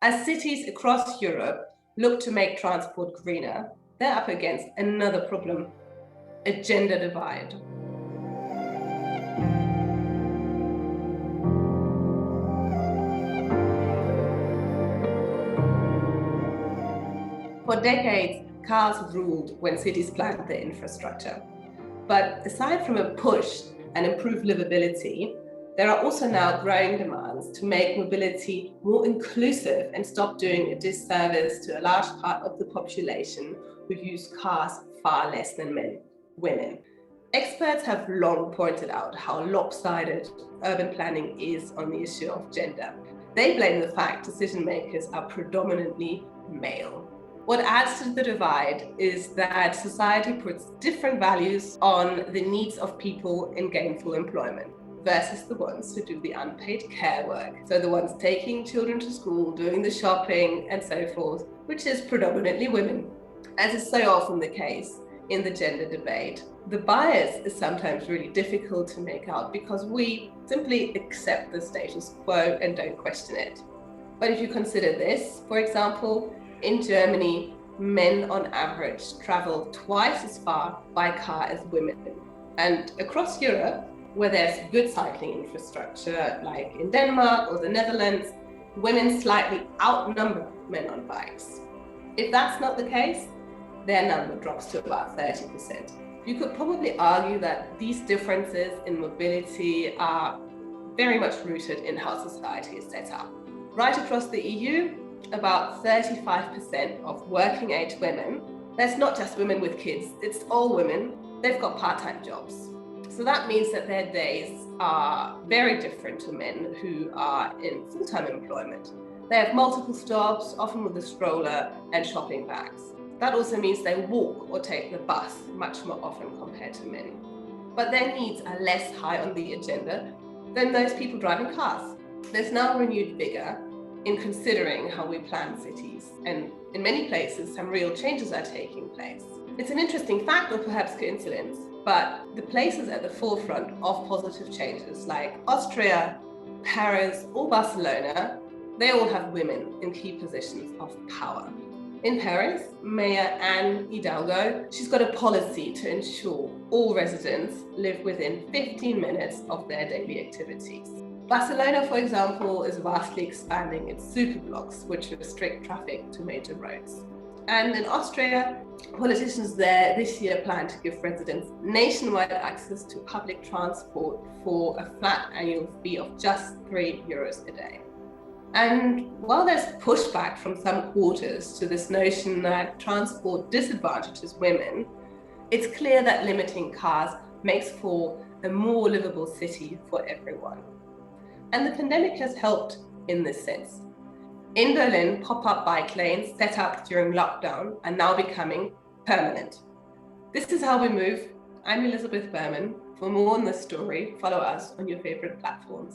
As cities across Europe look to make transport greener, they're up against another problem, a gender divide. For decades, cars ruled when cities planned their infrastructure. But aside from a push and improve livability, there are also now growing demands to make mobility more inclusive and stop doing a disservice to a large part of the population who use cars far less than women. Experts have long pointed out how lopsided urban planning is on the issue of gender. They blame the fact decision makers are predominantly male. What adds to the divide is that society puts different values on the needs of people in gainful employment versus the ones who do the unpaid care work. So the ones taking children to school, doing the shopping and so forth, which is predominantly women. As is so often the case in the gender debate, the bias is sometimes really difficult to make out because we simply accept the status quo and don't question it. But if you consider this, for example, in Germany, men on average travel twice as far by car as women. And across Europe, where there's good cycling infrastructure, like in Denmark or the Netherlands, women slightly outnumber men on bikes. If that's not the case, their number drops to about 30%. You could probably argue that these differences in mobility are very much rooted in how society is set up. Right across the EU, about 35% of working age women, that's not just women with kids, it's all women, they've got part-time jobs. So that means that their days are very different to men who are in full-time employment. They have multiple stops, often with a stroller and shopping bags. That also means they walk or take the bus much more often compared to men. But their needs are less high on the agenda than those people driving cars. There's now renewed vigor in considering how we plan cities, and in many places some real changes are taking place. It's an interesting fact, or perhaps coincidence, but the places at the forefront of positive changes like Austria, Paris or Barcelona, they all have women in key positions of power. In Paris, Mayor Anne Hidalgo, she's got a policy to ensure all residents live within 15 minutes of their daily activities. Barcelona, for example, is vastly expanding its superblocks, which restrict traffic to major roads. And in Austria, politicians there this year plan to give residents nationwide access to public transport for a flat annual fee of just €3 a day. And while there's pushback from some quarters to this notion that transport disadvantages women, it's clear that limiting cars makes for a more livable city for everyone. And the pandemic has helped in this sense. In Berlin, pop-up bike lanes set up during lockdown are now becoming permanent. This is how we move. I'm Elisabeth Behrmann. For more on this story, follow us on your favorite platforms.